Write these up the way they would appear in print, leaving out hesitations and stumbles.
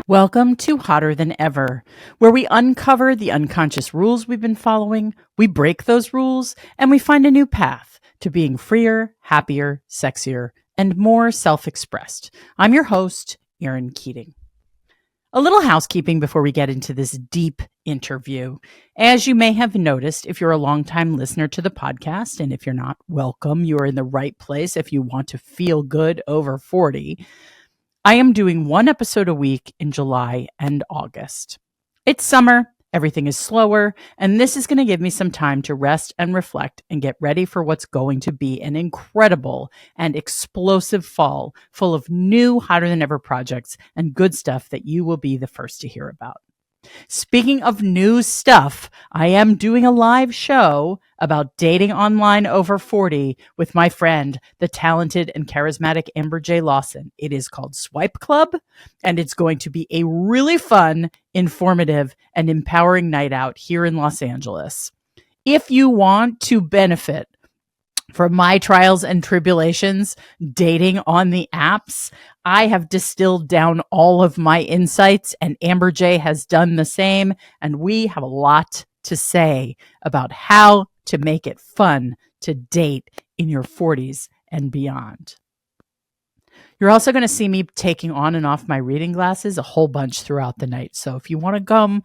Welcome to Hotter Than Ever, where we uncover the unconscious rules we've been following, we break those rules, and we find a new path to being freer, happier, sexier, and more self-expressed. I'm your host, Erin Keating. A little housekeeping before we get into this deep interview. As you may have noticed, if you're a longtime listener to the podcast, and if you're not, welcome. You are in the right place if you want to feel good over 40. I am doing one episode a week in July and August. It's summer, everything is slower, and this is going to give me some time to rest and reflect and get ready for what's going to be an incredible and explosive fall full of new hotter than ever projects and good stuff that you will be the first to hear about. Speaking of new stuff, I am doing a live show about dating online over 40 with my friend, the talented and charismatic Amber J. Lawson. It is called Swipe Club, and it's going to be a really fun, informative, and empowering night out here in Los Angeles. If you want to benefit from my trials and tribulations dating on the apps, I have distilled down all of my insights, and Amber J has done the same. And we have a lot to say about how to make it fun to date in your 40s and beyond. You're also going to see me taking on and off my reading glasses a whole bunch throughout the night. So if you want to come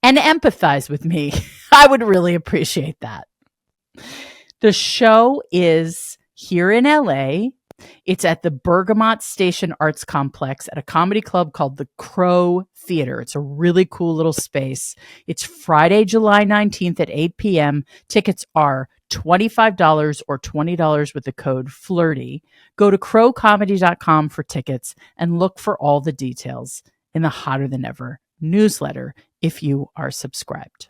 and empathize with me, I would really appreciate that. The show is here in LA. It's at the Bergamot Station Arts Complex at a comedy club called the Crow Theater. It's a really cool little space. It's Friday, July 19th at 8 p.m. Tickets are $25 or $20 with the code FLIRTY. Go to crowcomedy.com for tickets and look for all the details in the Hotter Than Ever newsletter if you are subscribed.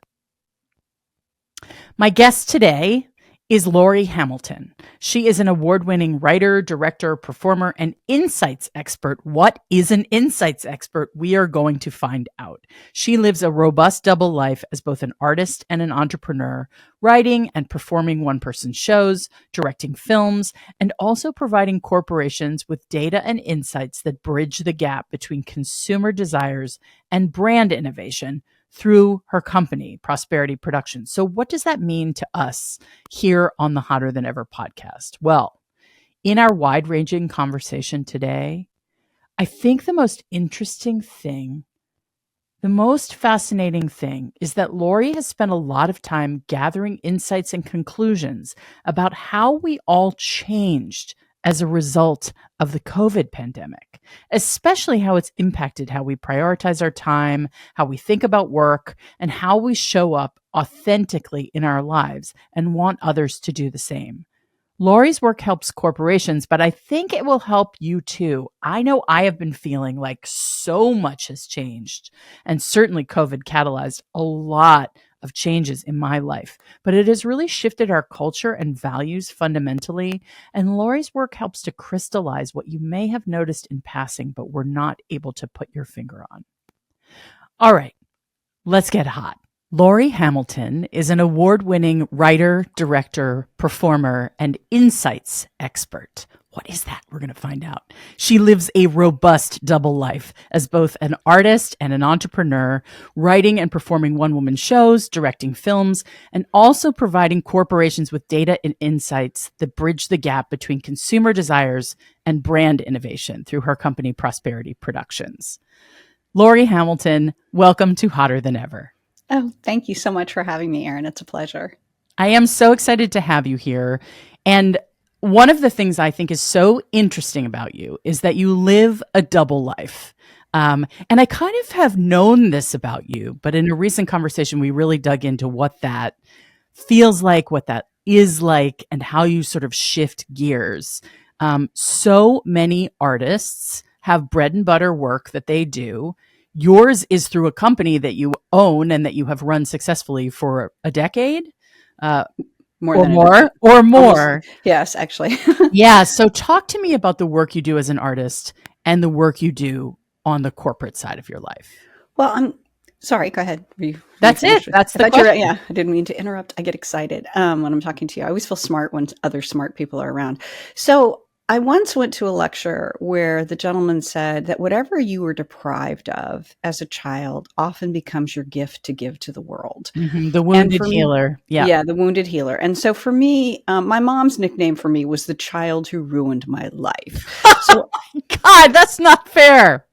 My guest today is Lori Hamilton. She is an award-winning writer, director, performer, and insights expert. What is an insights expert? We are going to find out. She lives a robust double life as both an artist and an entrepreneur, writing and performing one-person shows, directing films, and also providing corporations with data and insights that bridge the gap between consumer desires and brand innovation through her company, Prosperity Productions. So what does that mean to us here on the Hotter Than Ever podcast? Well, in our wide-ranging conversation today, I think the most interesting thing, the most fascinating thing is that Lori has spent a lot of time gathering insights and conclusions about how we all changed as a result of the COVID pandemic, especially how it's impacted how we prioritize our time, how we think about work, and how we show up authentically in our lives and want others to do the same. Lori's work helps corporations, but I think it will help you too. I know I have been feeling like so much has changed, and certainly COVID catalyzed a lot of changes in my life, but it has really shifted our culture and values fundamentally. And Lori's work helps to crystallize what you may have noticed in passing, but were not able to put your finger on. All right, let's get hot. Lori Hamilton is an award-winning writer, director, performer, and insights expert. What is that? We're going to find out. She lives a robust double life as both an artist and an entrepreneur, writing and performing one-woman shows, directing films, and also providing corporations with data and insights that bridge the gap between consumer desires and brand innovation through her company, Prosperity Productions. Lori Hamilton, welcome to Hotter Than Ever. Oh, thank you so much for having me, Erin. It's a pleasure. I am so excited to have you here. And one of the things I think is so interesting about you is that you live a double life. And I kind of have known this about you, but in a recent conversation, we really dug into what that feels like, what that is like, and how you sort of shift gears. So many artists have bread and butter work that they do. Yours is through a company that you own and that you have run successfully for a decade. More. Almost, yes, actually. Yeah. So talk to me about the work you do as an artist and the work you do on the corporate side of your life. Well, I'm sorry. Go ahead. That's it. That's the question. Yeah, I didn't mean to interrupt. I get excited when I'm talking to you. I always feel smart when other smart people are around. So I once went to a lecture where the gentleman said that whatever you were deprived of as a child often becomes your gift to give to the world. The And wounded for me, healer. Yeah. yeah, the wounded healer. And so for me, my mom's nickname for me was the child who ruined my life. So God, that's not fair.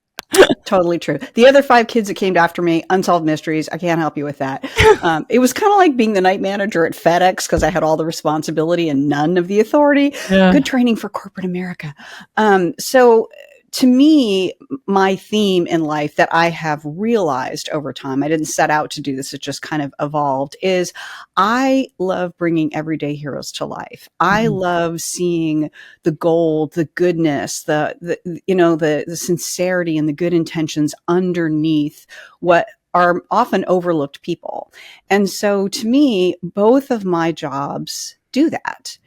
totally true. The other 5 kids that came after me, unsolved mysteries. I can't help you with that. It was kind of like being the night manager at FedEx because I had all the responsibility and none of the authority. Yeah. Good training for corporate America. So to me, my theme in life that I have realized over time, I didn't set out to do this, it just kind of evolved, is I love bringing everyday heroes to life. I love seeing the gold, the goodness, the sincerity and the good intentions underneath what are often overlooked people. And so to me, both of my jobs do that.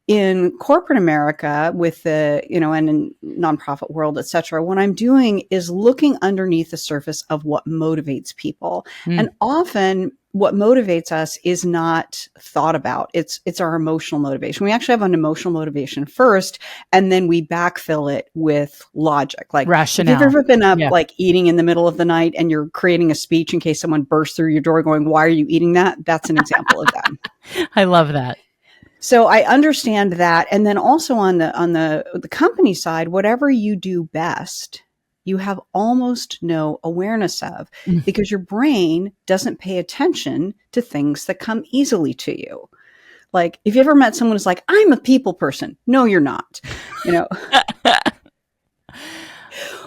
In corporate America with the, and in nonprofit world, et cetera, what I'm doing is looking underneath the surface of what motivates people. And often what motivates us is not thought about. It's our emotional motivation. We actually have an emotional motivation first, and then we backfill it with logic. Like rationale. If you've ever been up like eating in the middle of the night and you're creating a speech in case someone bursts through your door going, "Why are you eating that?" That's an example of that. I love that. So I understand that. And then also on the company side, whatever you do best, you have almost no awareness of because your brain doesn't pay attention to things that come easily to you. Like if you ever met someone who's like, "I'm a people person." No, you're not,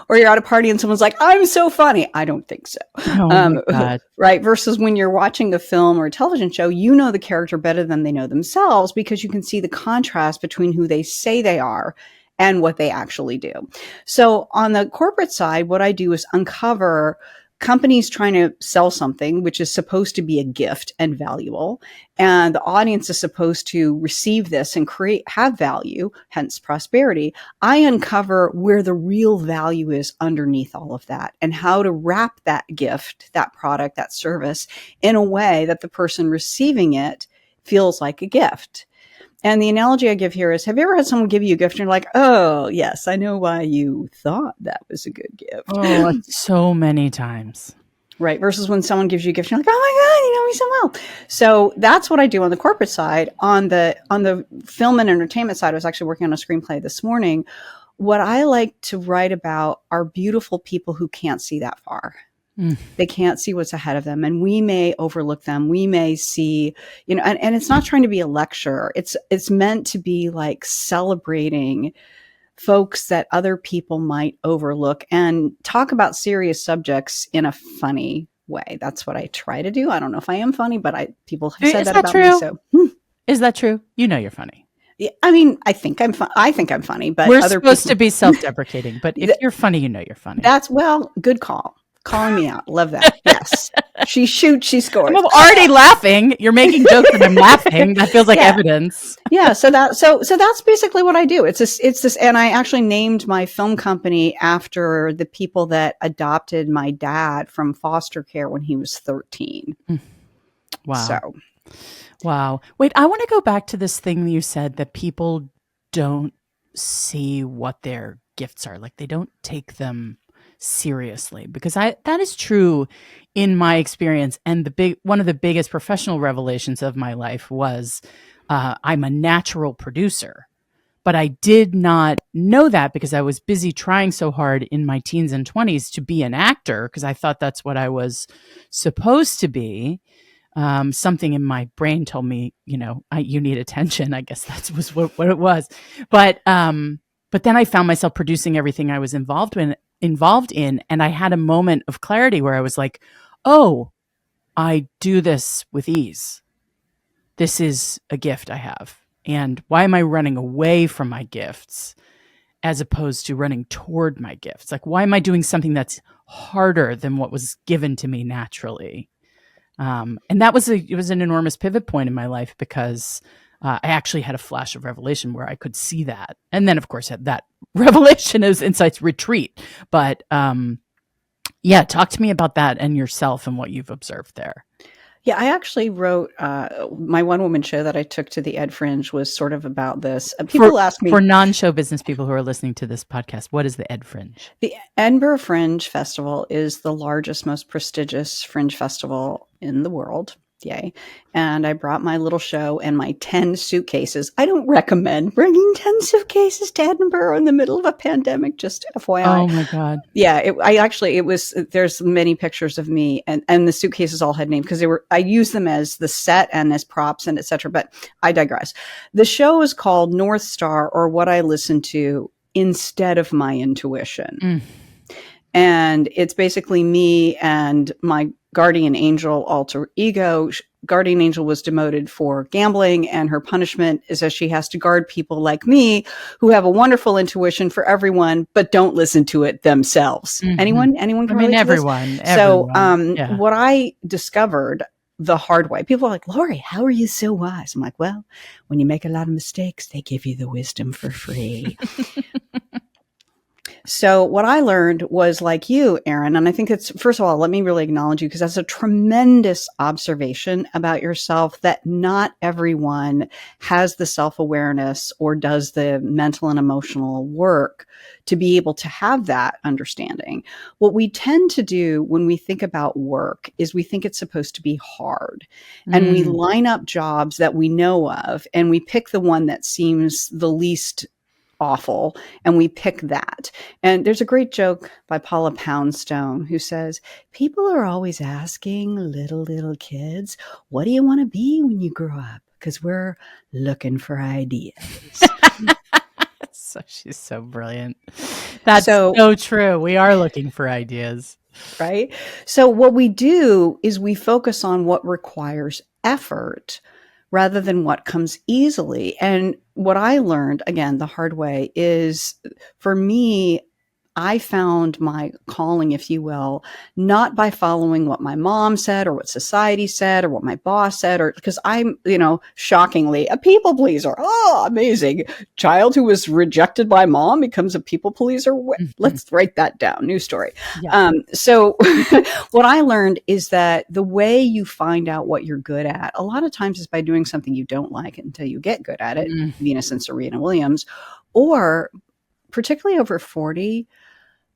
Or you're at a party and someone's like, "I'm so funny." I don't think so. Oh my God. Right. Versus when you're watching a film or a television show, you know the character better than they know themselves because you can see the contrast between who they say they are and what they actually do. So on the corporate side, what I do is uncover companies trying to sell something which is supposed to be a gift and valuable, and the audience is supposed to receive this and have value, hence prosperity. I uncover where the real value is underneath all of that and how to wrap that gift, that product, that service in a way that the person receiving it feels like a gift. And the analogy I give here is, have you ever had someone give you a gift and you're like, "Oh, yes, I know why you thought that was a good gift." Oh, so many times. Right. Versus when someone gives you a gift, you're like, "Oh my God, you know me so well." So that's what I do on the corporate side. On the film and entertainment side, I was actually working on a screenplay this morning. What I like to write about are beautiful people who can't see that far. They can't see what's ahead of them. And we may overlook them. We may see, and it's not trying to be a lecture. It's meant to be like celebrating folks that other people might overlook and talk about serious subjects in a funny way. That's what I try to do. I don't know if I am funny, but people have said that about me. So is that true? You're funny. Yeah, I mean, I think I'm funny, but we're supposed to be self-deprecating. But if you're funny, you're funny. That's good call. Calling me out. Love that. Yes. She shoots, she scores. I'm already laughing. You're making jokes and I'm laughing. That feels like evidence. Yeah. So that's basically what I do. It's this, and I actually named my film company after the people that adopted my dad from foster care when he was 13. Wow. Wow. Wait, I want to go back to this thing you said that people don't see what their gifts are. Like they don't take them seriously, because that is true in my experience. And one of the biggest professional revelations of my life was I'm a natural producer, but I did not know that because I was busy trying so hard in my teens and 20s to be an actor because I thought that's what I was supposed to be. Something in my brain told me, you need attention. I guess that was what it was. But then I found myself producing everything I was involved in. And I had a moment of clarity where I was like, oh, I do this with ease. This is a gift I have. And why am I running away from my gifts as opposed to running toward my gifts? Like, why am I doing something that's harder than what was given to me naturally? And it was an enormous pivot point in my life because I actually had a flash of revelation where I could see that. And then, of course, that revelation is insights retreat. But talk to me about that and yourself and what you've observed there. Yeah, I actually wrote my one woman show that I took to the Ed Fringe was sort of about this. For People ask for me, non-show business people who are listening to this podcast, what is the Ed Fringe? the Edinburgh Fringe Festival is the largest, most prestigious fringe festival in the world. Yay. And I brought my little show and my 10 suitcases. I don't recommend bringing 10 suitcases to Edinburgh in the middle of a pandemic, just FYI. Oh my God. Yeah, it was, there's many pictures of me and the suitcases all had names because I used them as the set and as props and etc. But I digress. The show is called North Star, or What I Listen to Instead of My Intuition. Mm. And it's basically me and my guardian angel alter ego. Guardian angel was demoted for gambling, and her punishment is that she has to guard people like me who have a wonderful intuition for everyone, but don't listen to it themselves. Mhm. Anyone can relate to this? Everyone. So, Yeah. what I discovered the hard way, people are like, Lori, how are you so wise? I'm like, well, when you make a lot of mistakes, they give you the wisdom for free. So what I learned was like you, Erin, and I think it's, first of all, let me really acknowledge you because that's a tremendous observation about yourself that not everyone has the self-awareness or does the mental and emotional work to be able to have that understanding. What we tend to do when we think about work is we think it's supposed to be hard, and we line up jobs that we know of and we pick the one that seems the least awful and we pick that. And there's a great joke by Paula Poundstone who says, people are always asking little kids, what do you want to be when you grow up? Because we're looking for ideas. So she's so brilliant. That's so true. We are looking for ideas. Right? So what we do is we focus on what requires effort rather than what comes easily. And what I learned, again, the hard way, is for me, I found my calling, if you will, not by following what my mom said or what society said or what my boss said, or because I'm, shockingly a people pleaser. Oh, amazing. Child who was rejected by mom becomes a people pleaser. Let's write that down. New story. Yeah. So what I learned is that the way you find out what you're good at, a lot of times is by doing something you don't like until you get good at it. Venus and Serena Williams, or particularly over 40,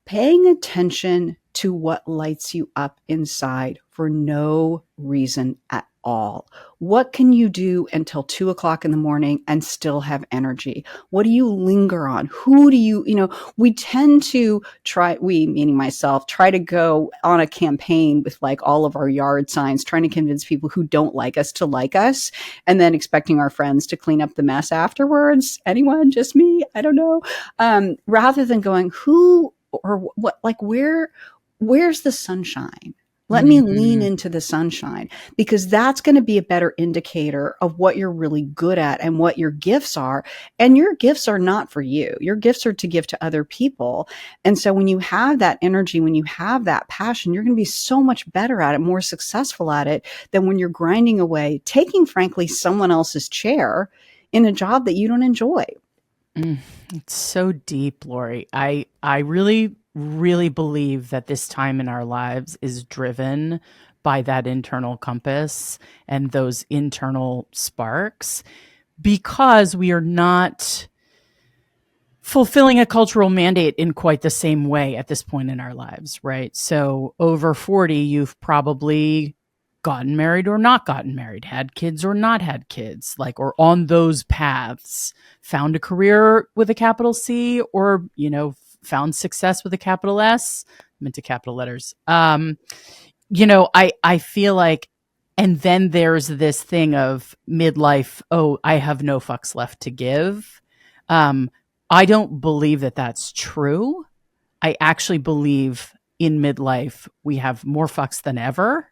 paying attention to what lights you up inside for no reason at all. What can you do until 2:00 in the morning and still have energy? What do you linger on? Who do you, we tend to meaning myself, try to go on a campaign with like all of our yard signs, trying to convince people who don't like us to like us, and then expecting our friends to clean up the mess afterwards. Anyone? Just me? I don't know. Rather than going, who or what, like where's the sunshine? Let me lean into the sunshine, because that's going to be a better indicator of what you're really good at and what your gifts are. And your gifts are not for you. Your gifts are to give to other people. And so when you have that energy, when you have that passion, you're going to be so much better at it, more successful at it than when you're grinding away, taking, frankly, someone else's chair in a job that you don't enjoy. It's so deep, Lori. I really, really believe that this time in our lives is driven by that internal compass and those internal sparks, because we are not fulfilling a cultural mandate in quite the same way at this point in our lives, right? So over 40, you've probably gotten married or not gotten married, had kids or not had kids, like, or on those paths, found a career with a capital C, or, found success with a capital S, I'm into capital letters. I feel like, and then there's this thing of midlife, oh, I have no fucks left to give. I don't believe that that's true. I actually believe in midlife, we have more fucks than ever.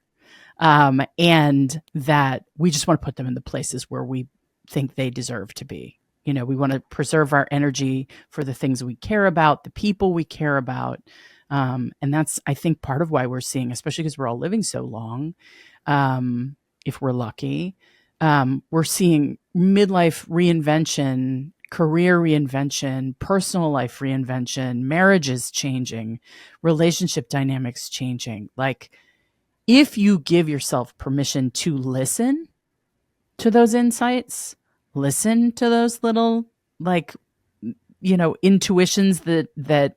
And that we just want to put them in the places where we think they deserve to be. We want to preserve our energy for the things we care about, the people we care about. And that's, I think, part of why we're seeing, especially because we're all living so long, if we're lucky, we're seeing midlife reinvention, career reinvention, personal life reinvention, marriages changing, relationship dynamics changing. Like, if you give yourself permission to listen to those insights, listen to those little, like, intuitions that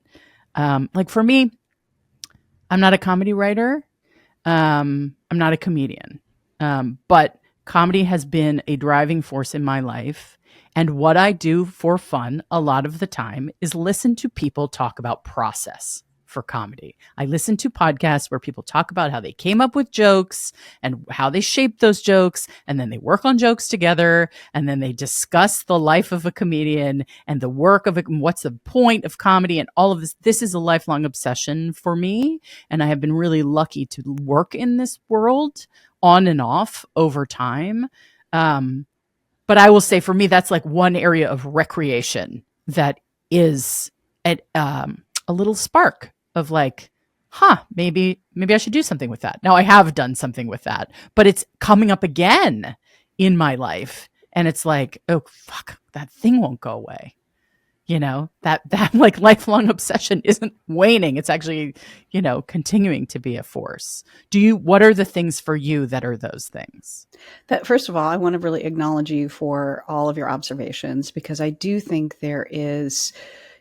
like for me, I'm not a comedy writer. I'm not a comedian. But comedy has been a driving force in my life. And what I do for fun a lot of the time is listen to people talk about process for comedy. I listen to podcasts where people talk about how they came up with jokes and how they shaped those jokes, and then they work on jokes together, and then they discuss the life of a comedian and the work of it, and what's the point of comedy and all of this. This is a lifelong obsession for me, and I have been really lucky to work in this world on and off over time. But I will say for me, that's like one area of recreation that is a little spark of like, maybe I should do something with that. Now I have done something with that, but it's coming up again in my life. And it's like, oh, fuck, that thing won't go away. That like lifelong obsession isn't waning. It's actually, continuing to be a force. What are the things for you that are those things? That, first of all, I want to really acknowledge you for all of your observations, because I do think there is,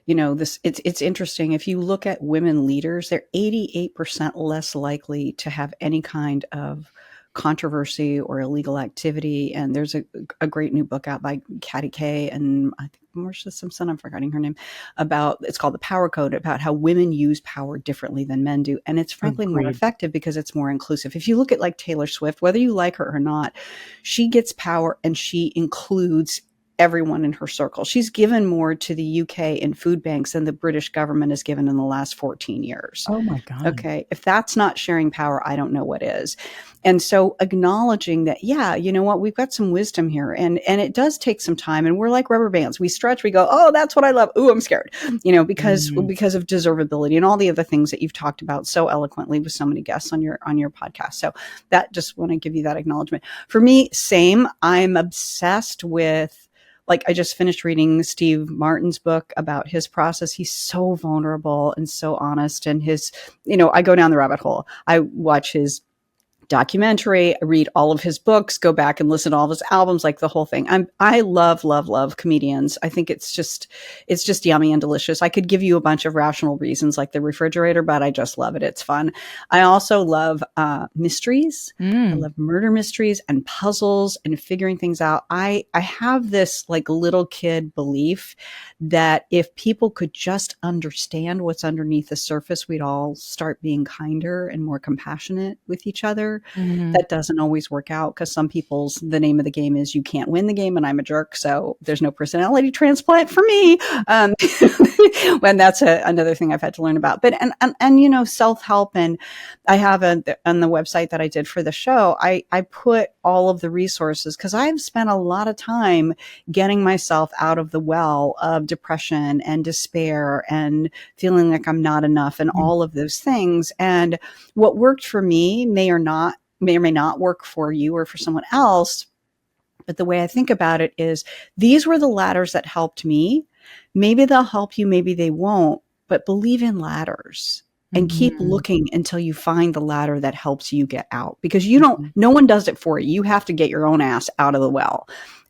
it's interesting. If you look at women leaders, they're 88% less likely to have any kind of controversy or illegal activity. And there's a great new book out by Katty Kay and I think Marsha Simpson, I'm forgetting her name, it's called The Power Code, about how women use power differently than men do. And it's frankly more effective because it's more inclusive. If you look at like Taylor Swift, whether you like her or not, she gets power and she includes everyone in her circle. She's given more to the UK in food banks than the British government has given in the last 14 years. Oh my God. Okay. If that's not sharing power, I don't know what is. And so acknowledging that, yeah, you know what, we've got some wisdom here, and it does take some time, and we're like rubber bands. We stretch, we go, oh, that's what I love. Ooh, I'm scared, because of deservability and all the other things that you've talked about so eloquently with so many guests on your podcast. So that, just want to give you that acknowledgement. For me, same. I'm obsessed with, like, I just finished reading Steve Martin's book about his process. He's so vulnerable and so honest. And I go down the rabbit hole. I watch his documentary, I read all of his books, go back and listen to all of his albums, like the whole thing. I love comedians. I think it's just yummy and delicious. I could give you a bunch of rational reasons like the refrigerator, but I just love it. It's fun. I also love mysteries. I love murder mysteries and puzzles and figuring things out. I have this like little kid belief that if people could just understand what's underneath the surface, we'd all start being kinder and more compassionate with each other. That doesn't always work out, because some people's, the name of the game is you can't win the game, and I'm a jerk, so there's no personality transplant for me. When that's another thing I've had to learn about. But and self-help, and I have on the website that I did for the show, I put all of the resources, because I've spent a lot of time getting myself out of the well of depression and despair and feeling like I'm not enough and all of those things. And what worked for me may or may not work for you or for someone else. But the way I think about it is, these were the ladders that helped me. Maybe they'll help you, maybe they won't, but believe in ladders and keep looking until you find the ladder that helps you get out, because no one does it for you. You have to get your own ass out of the well.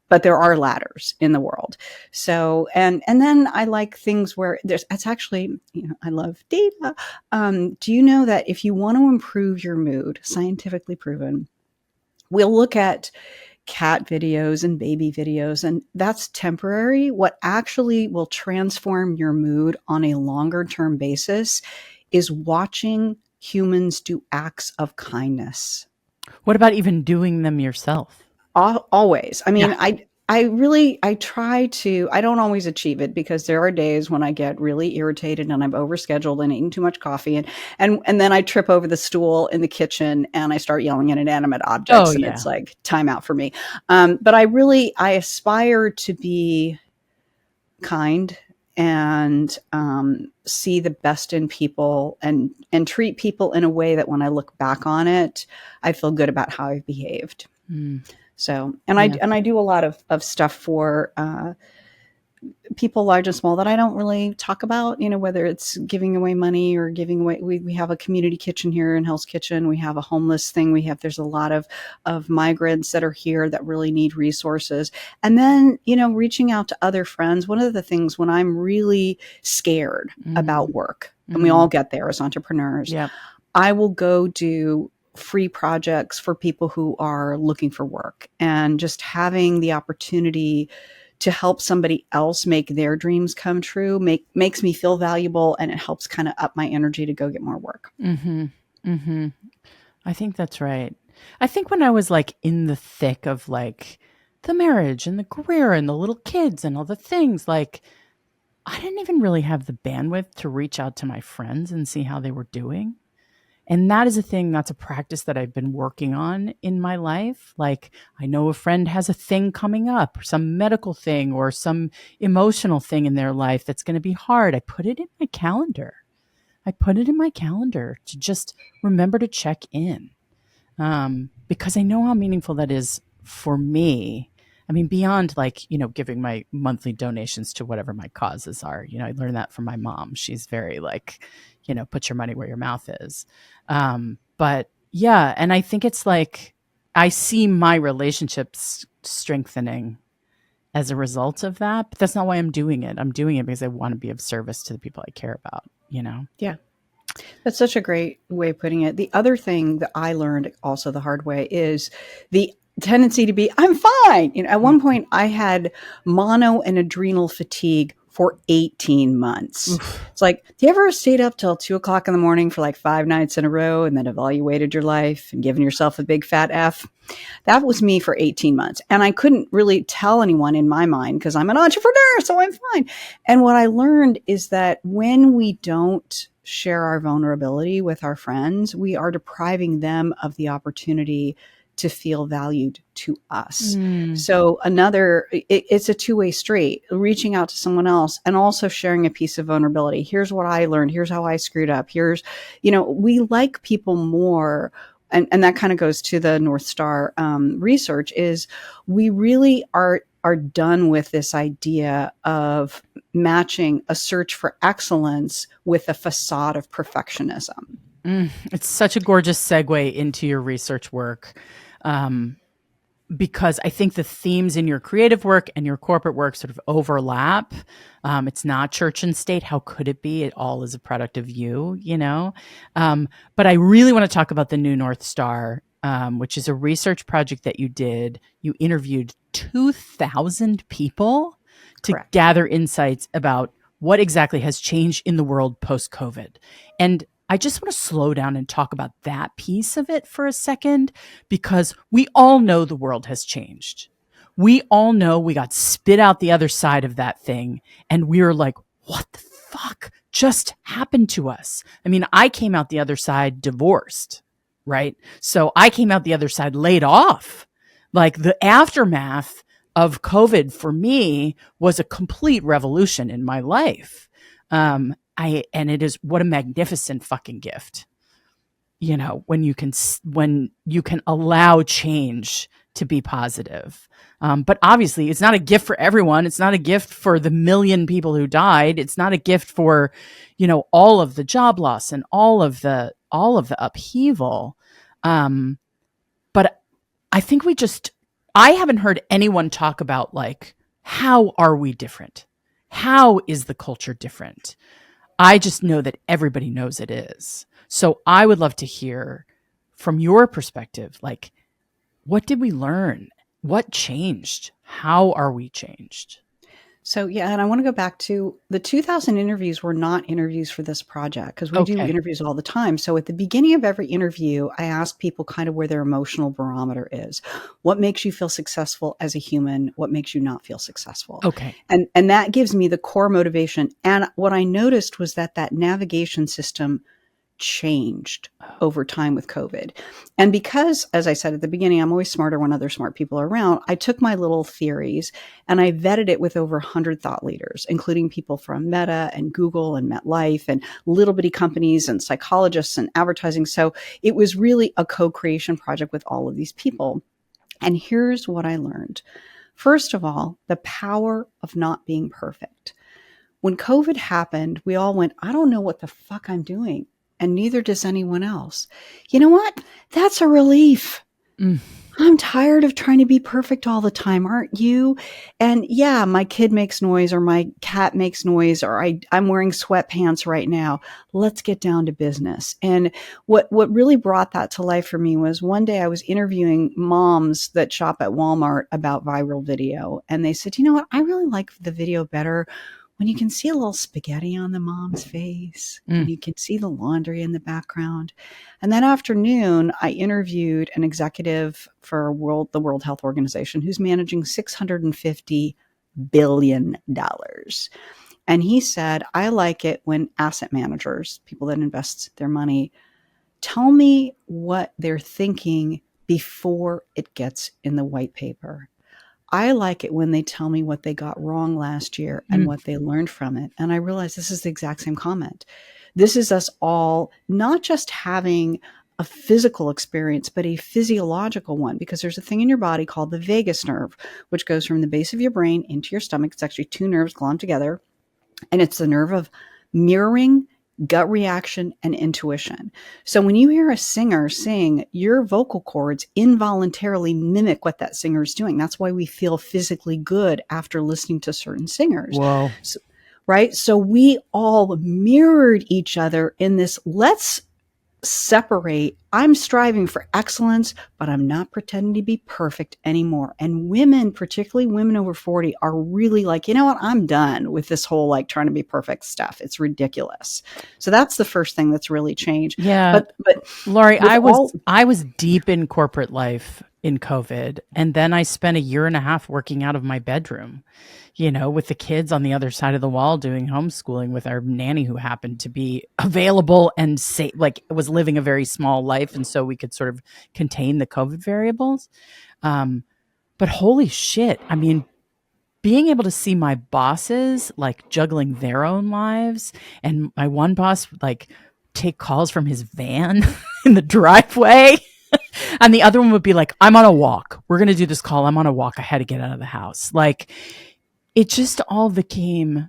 But there are ladders in the world. So, and then I like things where it's actually, I love data. Do you know that if you want to improve your mood, scientifically proven, we'll look at cat videos and baby videos, and that's temporary. What actually will transform your mood on a longer term basis is watching humans do acts of kindness. What about even doing them yourself? Always. I mean, yeah. I try to, I don't always achieve it, because there are days when I get really irritated and I'm overscheduled and eating too much coffee, and then I trip over the stool in the kitchen and I start yelling at inanimate objects, and it's like time out for me. But I aspire to be kind and see the best in people, and treat people in a way that when I look back on it, I feel good about how I've behaved. So, and I do a lot of stuff for people large and small that I don't really talk about, whether it's giving away money or giving away. We have a community kitchen here in Hell's Kitchen. We have a homeless thing. There's a lot of migrants that are here that really need resources. And then, reaching out to other friends. One of the things when I'm really scared about work, and we all get there as entrepreneurs, Yep. I will go do free projects for people who are looking for work, and just having the opportunity to help somebody else make their dreams come true makes me feel valuable, and it helps kind of up my energy to go get more work. I think that's right. I think when I was like in the thick of like the marriage and the career and the little kids and all the things, like I didn't even really have the bandwidth to reach out to my friends and see how they were doing. And that's a practice that I've been working on in my life. Like, I know a friend has a thing coming up, some medical thing or some emotional thing in their life that's going to be hard. I put it in my calendar. To just remember to check in, because I know how meaningful that is for me. I mean, beyond like, giving my monthly donations to whatever my causes are. I learned that from my mom. She's very like, put your money where your mouth is. But yeah, and I think it's like, I see my relationships strengthening as a result of that, but that's not why I'm doing it. I'm doing it because I want to be of service to the people I care about, Yeah. That's such a great way of putting it. The other thing that I learned also the hard way is the tendency to be, I'm fine. At one point I had mono and adrenal fatigue for 18 months. Oof. It's like, do you ever stayed up till 2:00 in the morning for like 5 nights in a row and then evaluated your life and given yourself a big fat F? That was me for 18 months. And I couldn't really tell anyone in my mind because I'm an entrepreneur, so I'm fine. And what I learned is that when we don't share our vulnerability with our friends, we are depriving them of the opportunity to feel valued to us. So it's a two-way street, reaching out to someone else and also sharing a piece of vulnerability. Here's what I learned. Here's how I screwed up. We like people more. And that kind of goes to the North Star research, is we really are done with this idea of matching a search for excellence with a facade of perfectionism. It's such a gorgeous segue into your research work, because I think the themes in your creative work and your corporate work sort of overlap. It's not church and state. How could it be? It all is a product of you, But I really want to talk about the new North Star, which is a research project that you did. You interviewed 2,000 people to Correct. gather insights about what exactly has changed in the world post-COVID. And I just want to slow down and talk about that piece of it for a second, because we all know the world has changed. We all know we got spit out the other side of that thing, and we were like, what the fuck just happened to us? I mean, I came out the other side divorced, right? So I came out the other side laid off. Like, the aftermath of COVID for me was a complete revolution in my life. And it is, what a magnificent fucking gift, when you can allow change to be positive. But obviously it's not a gift for everyone. It's not a gift for the million people who died. It's not a gift for, all of the job loss and all of the upheaval. But I think I haven't heard anyone talk about like, how are we different? How is the culture different? I just know that everybody knows it is. So I would love to hear from your perspective, like, what did we learn? What changed? How are we changed? So, yeah, and I want to go back to the 2000 interviews were not interviews for this project, because we do interviews all the time. So at the beginning of every interview, I ask people kind of where their emotional barometer is. What makes you feel successful as a human? What makes you not feel successful? Okay. And that gives me the core motivation. And what I noticed was that navigation system changed over time with COVID. And because, as I said at the beginning, I'm always smarter when other smart people are around, I took my little theories and I vetted it with over 100 thought leaders, including people from Meta and Google and MetLife and little bitty companies and psychologists and advertising. So it was really a co-creation project with all of these people. And here's what I learned. First of all, the power of not being perfect. When COVID happened, we all went, I don't know what the fuck I'm doing. And neither does anyone else. You know what? That's a relief. Mm. I'm tired of trying to be perfect all the time, aren't you? And yeah, my kid makes noise or my cat makes noise or I'm wearing sweatpants right now. Let's get down to business. And what really brought that to life for me was one day I was interviewing moms that shop at Walmart about viral video. And they said, you know what? I really like the video better when you can see a little spaghetti on the mom's face, when you can see the laundry in the background. And that afternoon, I interviewed an executive for the World Health Organization who's managing $650 billion. And he said, I like it when asset managers, people that invest their money, tell me what they're thinking before it gets in the white paper. I like it when they tell me what they got wrong last year and what they learned from it. And I realized this is the exact same comment. This is us all not just having a physical experience, but a physiological one, because there's a thing in your body called the vagus nerve, which goes from the base of your brain into your stomach. It's actually two nerves glommed together. And it's the nerve of mirroring, gut reaction, and intuition. So when you hear a singer sing, your vocal cords involuntarily mimic what that singer is doing. That's why we feel physically good after listening to certain singers. Whoa. So, right? So we all mirrored each other in this, let's separate. I'm striving for excellence, but I'm not pretending to be perfect anymore. And women, particularly women over 40, are really like, you know what? I'm done with this whole like trying to be perfect stuff. It's ridiculous. So that's the first thing that's really changed. Yeah. But Lori, I was deep in corporate life in COVID. And then I spent a year and a half working out of my bedroom, with the kids on the other side of the wall doing homeschooling with our nanny who happened to be available and was living a very small life. And so we could sort of contain the COVID variables. But holy shit. I mean, being able to see my bosses like juggling their own lives, and my one boss like take calls from his van in the driveway. And the other one would be like, I'm on a walk. We're going to do this call. I'm on a walk. I had to get out of the house. Like, it just all became,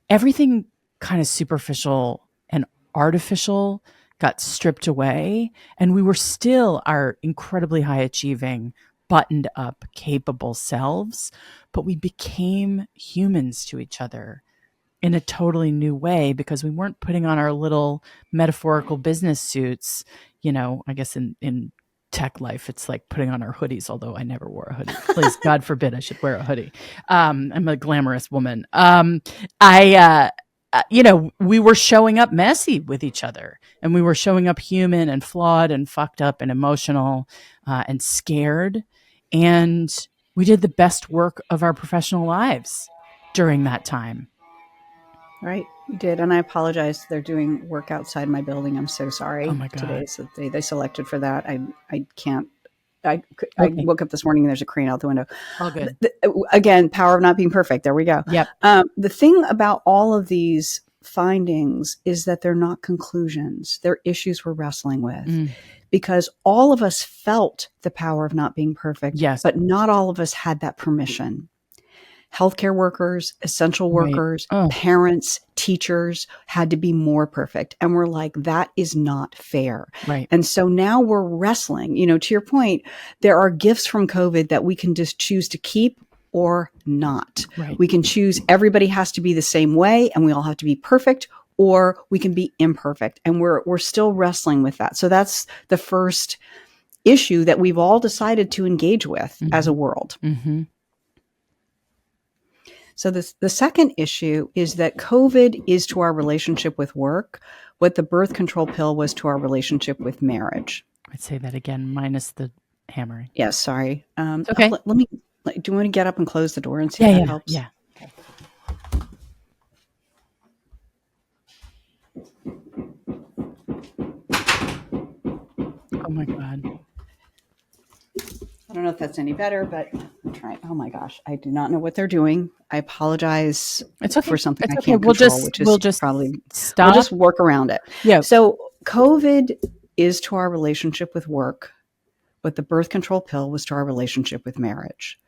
everything kind of superficial and artificial got stripped away. And we were still our incredibly high achieving, buttoned up, capable selves. But we became humans to each other in a totally new way because we weren't putting on our little metaphorical business suits. I guess in tech life, it's like putting on our hoodies, although I never wore a hoodie. Please, God forbid I should wear a hoodie. I'm a glamorous woman. We were showing up messy with each other, and we were showing up human and flawed and fucked up and emotional and scared. And we did the best work of our professional lives during that time. Right. We did. And I apologize. They're doing work outside my building. I'm so sorry. Oh my God. Today is the day they selected for that. I can't. I woke up this morning and there's a crane out the window. All good. Again, power of not being perfect. There we go. Yep. The thing about all of these findings is that they're not conclusions. They're issues we're wrestling with. Because all of us felt the power of not being perfect. Yes. But not all of us had that permission. Healthcare workers, essential workers, parents, teachers had to be more perfect. And we're like, that is not fair. Right. And so now we're wrestling, to your point, there are gifts from COVID that we can just choose to keep or not. Right. We can choose everybody has to be the same way and we all have to be perfect, or we can be imperfect. And we're still wrestling with that. So that's the first issue that we've all decided to engage with as a world. Mm-hmm. So the second issue is that COVID is to our relationship with work what the birth control pill was to our relationship with marriage. I'd say that again, minus the hammering. Yes, sorry. Okay. Let me. Do you want to get up and close the door and see if that helps? Yeah. Oh my God. I don't know if that's any better, but I'm trying. Oh my gosh, I do not know what they're doing. I apologize for something I can't control, which is probably stop. We'll just work around it. Yeah. So COVID is to our relationship with work but the birth control pill was to our relationship with marriage.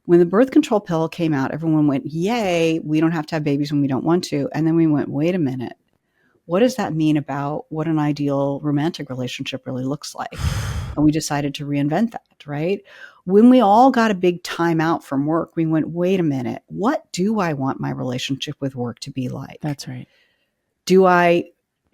When the birth control pill came out, everyone went, yay, we don't have to have babies when we don't want to. And then we went, wait a minute. What does that mean about what an ideal romantic relationship really looks like? And we decided to reinvent that, right? When we all got a big time out from work, we went, wait a minute, what do I want my relationship with work to be like? That's right. Do I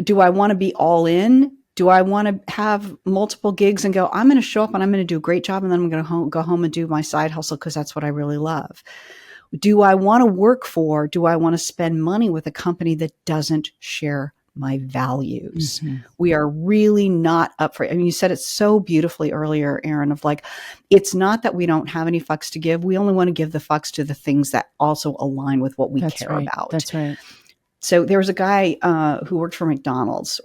want to be all in? Do I want to have multiple gigs and go, I'm going to show up and I'm going to do a great job and then I'm going to go home and do my side hustle because that's what I really love? Do I want to work for, do I want to spend money with a company that doesn't share my values? Mm-hmm. We are really not up for it. I mean, you said it so beautifully earlier, Erin, of like, it's not that we don't have any fucks to give. We only want to give the fucks to the things that also align with what we care about. That's right. So there was a guy who works for McDonald's.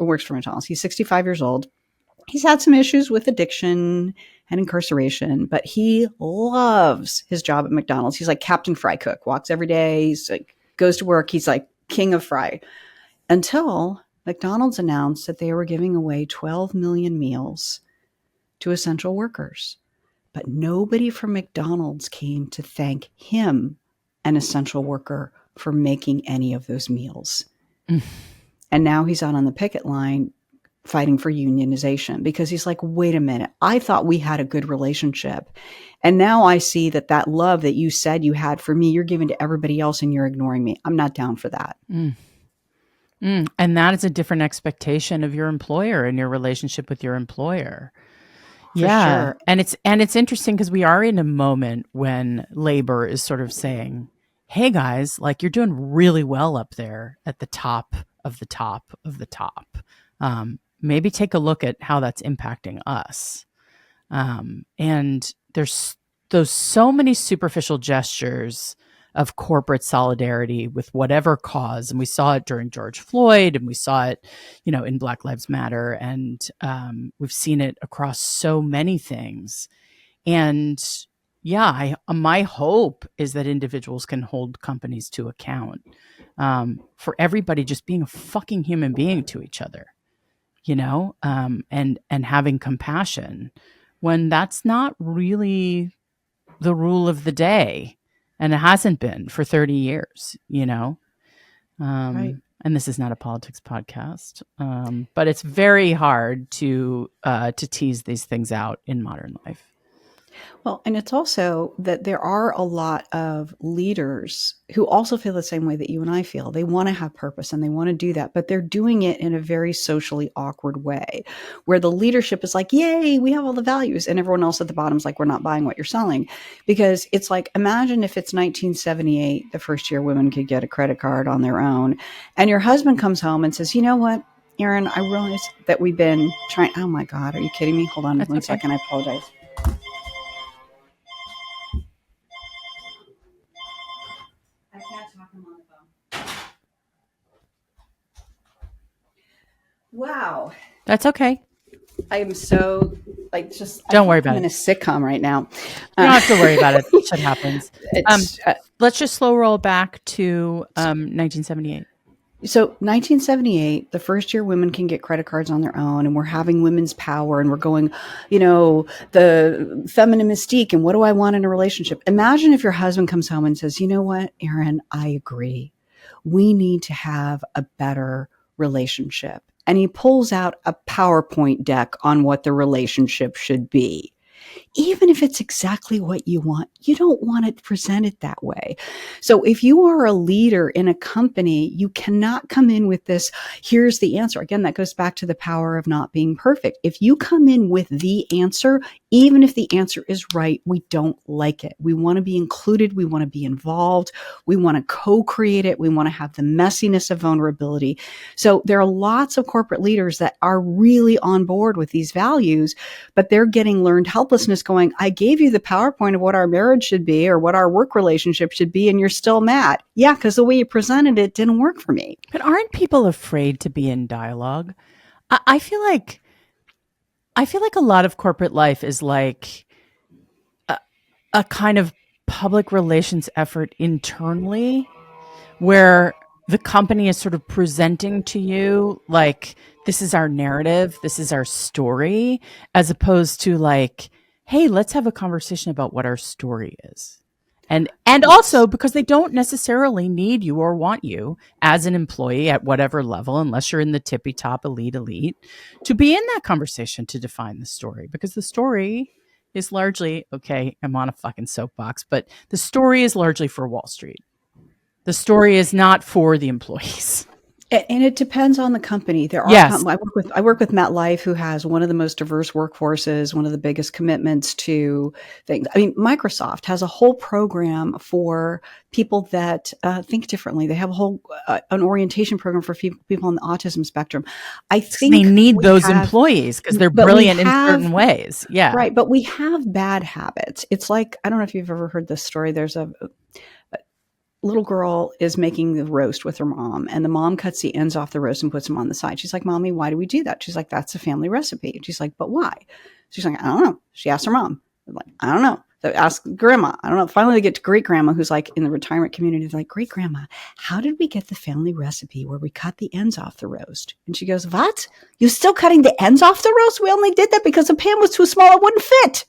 He's 65 years old. He's had some issues with addiction and incarceration, but he loves his job at McDonald's. He's like Captain Fry Cook, walks every day. He's like, goes to work. He's like king of fry. Until McDonald's announced that they were giving away 12 million meals to essential workers. But nobody from McDonald's came to thank him, an essential worker, for making any of those meals. And now he's out on the picket line fighting for unionization because he's like, wait a minute, I thought we had a good relationship. And now I see that love that you said you had for me, you're giving to everybody else and you're ignoring me. I'm not down for that. And that is a different expectation of your employer and your relationship with your employer. For sure. And it's interesting because we are in a moment when labor is sort of saying, hey guys, like you're doing really well up there at the top of the top of the top. Maybe take a look at how that's impacting us. And there's so many superficial gestures of corporate solidarity with whatever cause. And we saw it during George Floyd, and we saw it, in Black Lives Matter. And we've seen it across so many things. And my hope is that individuals can hold companies to account for everybody just being a fucking human being to each other, and having compassion when that's not really the rule of the day. And it hasn't been for 30 years, Right. And this is not a politics podcast, but it's very hard to tease these things out in modern life. Well, and it's also that there are a lot of leaders who also feel the same way that you and I feel. They want to have purpose and they want to do that, but they're doing it in a very socially awkward way where the leadership is like, yay, we have all the values. And everyone else at the bottom is like, we're not buying what you're selling. Because it's like, imagine if it's 1978, the first year women could get a credit card on their own. And your husband comes home and says, you know what, Erin, I realize that we've been trying. Oh my God, are you kidding me? Hold on one second. I apologize. Wow. That's okay. I am so don't worry about it. I'm in a sitcom right now. You don't have to worry about it. Shit happens. Let's just slow roll back to 1978. So 1978, the first year women can get credit cards on their own, and we're having women's power, and we're going, the feminine mystique, and what do I want in a relationship? Imagine if your husband comes home and says, you know what, Erin, I agree. We need to have a better relationship. And he pulls out a PowerPoint deck on what the relationship should be. Even if it's exactly what you want, you don't want it presented that way. So if you are a leader in a company, you cannot come in with this, here's the answer. Again, that goes back to the power of not being perfect. If you come in with the answer, even if the answer is right, we don't like it. We want to be included. We want to be involved. We want to co-create it. We want to have the messiness of vulnerability. So there are lots of corporate leaders that are really on board with these values, but they're getting learned helplessness going, I gave you the PowerPoint of what our marriage should be or what our work relationship should be, and you're still mad. Yeah, because the way you presented it didn't work for me. But aren't people afraid to be in dialogue? I feel like a lot of corporate life is like a kind of public relations effort internally where the company is sort of presenting to you like, this is our narrative, this is our story, as opposed to like, hey, let's have a conversation about what our story is. And also because they don't necessarily need you or want you as an employee at whatever level, unless you're in the tippy top elite, to be in that conversation to define the story. Because the story is largely, okay, I'm on a fucking soapbox, but the story is largely for Wall Street. The story is not for the employees. And it depends on the company. There are Yes. I work with MetLife, who has one of the most diverse workforces, one of the biggest commitments to things. I mean, Microsoft has a whole program for people that think differently. They have a whole an orientation program for people on the autism spectrum. I think they need those employees because they're brilliant in certain ways. Yeah. Right. But we have bad habits. It's like, I don't know if you've ever heard this story. There's a little girl is making the roast with her mom, and the mom cuts the ends off the roast and puts them on the side. She's like, Mommy, why do we do that? She's like, that's a family recipe. And she's like, but why? She's like, I don't know. She asked her mom. They're like, I don't know. So ask grandma. I don't know. Finally, they get to great grandma, who's like in the retirement community. They're like, great grandma, how did we get the family recipe where we cut the ends off the roast? And she goes, what? You still cutting the ends off the roast? We only did that because the pan was too small. It wouldn't fit.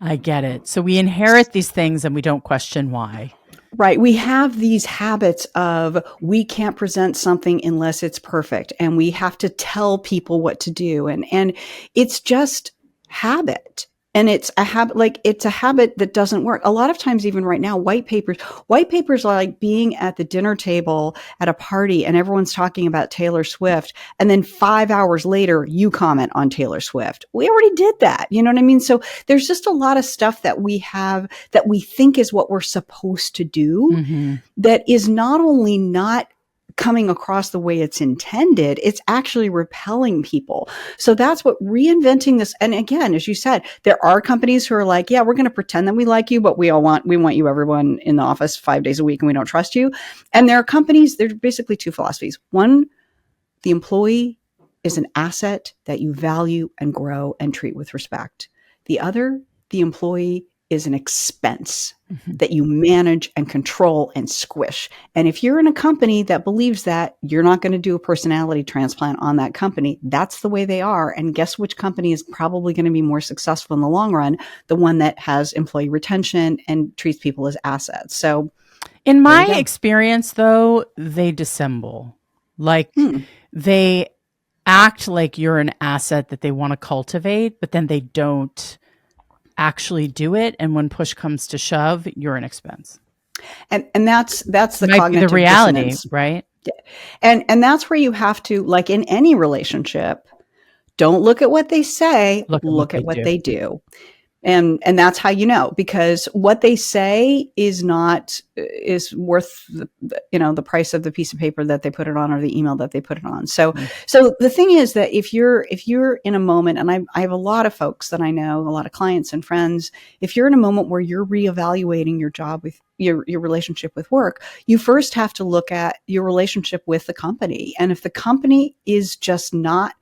I get it. So we inherit these things and we don't question why. Right. We have these habits of we can't present something unless it's perfect, and we have to tell people what to do. And it's just habit. And it's a habit, it's a habit that doesn't work. A lot of times, even right now, white papers are like being at the dinner table at a party and everyone's talking about Taylor Swift. And then 5 hours later, you comment on Taylor Swift. We already did that. You know what I mean? So there's just a lot of stuff that we have that we think is what we're supposed to do that is not only not coming across the way it's intended, it's actually repelling people. So that's what reinventing this. And again, as you said, there are companies who are like, yeah, we're going to pretend that we like you, but we want you, everyone in the office 5 days a week, and we don't trust you. And there are companies, there's basically two philosophies. One, the employee is an asset that you value and grow and treat with respect. The other, the employee is an expense that you manage and control and squish. And if you're in a company that believes that, you're not going to do a personality transplant on that company. That's the way they are. And guess which company is probably going to be more successful in the long run? The one that has employee retention and treats people as assets. So in my experience, though, they dissemble. Like they act like you're an asset that they want to cultivate, but then they don't actually do it, and when push comes to shove, you're an expense. And that's the cognitive the reality, dissonance. right? And that's where you have to, like in any relationship, don't look at what they say, look at what they do. And that's how you know, because what they say is worth the price of the piece of paper that they put it on or the email that they put it on. So the thing is that if you're in a moment, and I have a lot of folks that I know, a lot of clients and friends, if you're in a moment where you're reevaluating your job with your relationship with work, you first have to look at your relationship with the company. And if the company is just not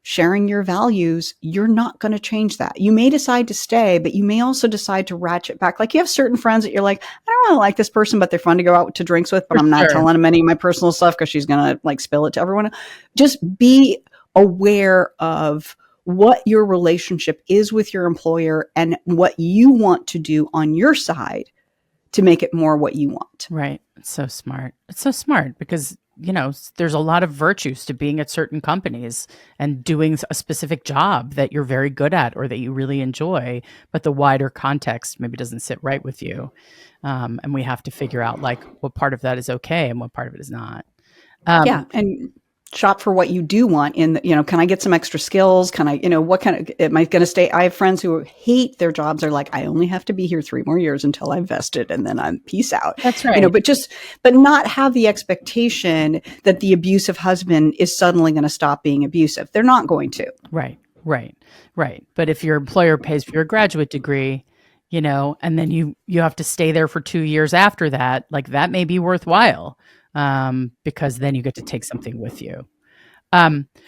sharing your values, you're not going to change that. You may decide to stay, but you may also decide to ratchet back. Like you have certain friends that you're like, I don't really like this person, but they're fun to go out to drinks with, but I'm not telling them any of my personal stuff because she's going to like spill it to everyone. Just be aware of what your relationship is with your employer and what you want to do on your side to make it more what you want. Right. It's so smart. It's so smart because there's a lot of virtues to being at certain companies and doing a specific job that you're very good at or that you really enjoy, but the wider context maybe doesn't sit right with you. And we have to figure out like what part of that is okay and what part of it is not. And shop for what you do want can I get some extra skills? Can I, what kind of, am I going to stay? I have friends who hate their jobs. They're like, I only have to be here 3 more years until I'm vested and then I'm peace out. That's right. But not have the expectation that the abusive husband is suddenly going to stop being abusive. They're not going to. Right. But if your employer pays for your graduate degree, and then you have to stay there for 2 years after that, like that may be worthwhile. Because then you get to take something with you.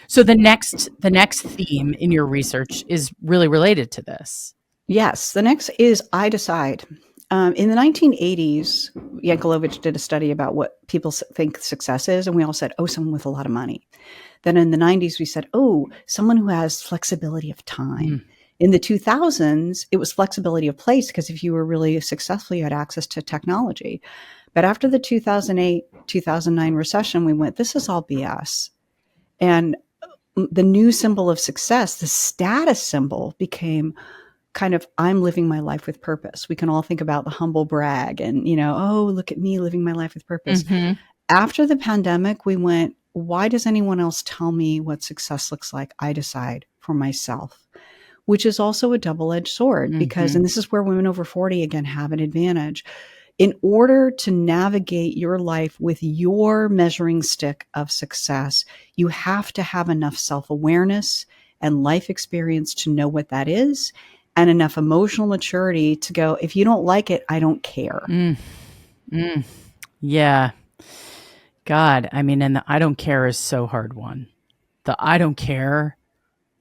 So the next theme in your research is really related to this. Yes, the next is I decide. In the 1980s, Yankelovich did a study about what people think success is, and we all said, oh, someone with a lot of money. Then in the 90s, we said, oh, someone who has flexibility of time. In the 2000s, it was flexibility of place because if you were really successful, you had access to technology. But after the 2008, 2009 recession, we went, this is all BS. And the new symbol of success, the status symbol, became kind of, I'm living my life with purpose. We can all think about the humble brag and, oh, look at me living my life with purpose. Mm-hmm. After the pandemic, we went, why does anyone else tell me what success looks like? I decide for myself, which is also a double-edged sword because, Mm-hmm. and this is where women over 40 again have an advantage. In order to navigate your life with your measuring stick of success, you have to have enough self-awareness and life experience to know what that is, and enough emotional maturity to go, if you don't like it, I don't care. Yeah. God, I mean, and the I don't care is so hard one. The I don't care,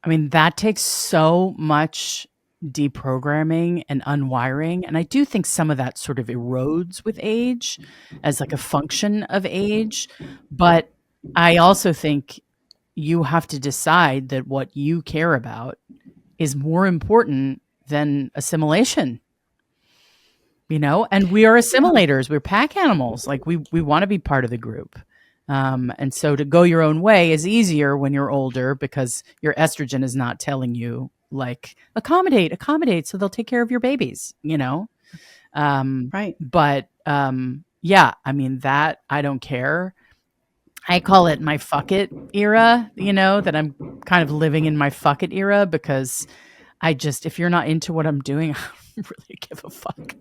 I mean, that takes so much deprogramming and unwiring. And I do think some of that sort of erodes with age as like a function of age. But I also think you have to decide that what you care about is more important than assimilation. And we are assimilators. We're pack animals. Like we want to be part of the group. And so to go your own way is easier when you're older because your estrogen is not telling you like accommodate so they'll take care of your babies. Right. But yeah, I mean that I don't care. I call it my fuck it era, that I'm kind of living in my fuck it era because if you're not into what I'm doing, I don't really give a fuck.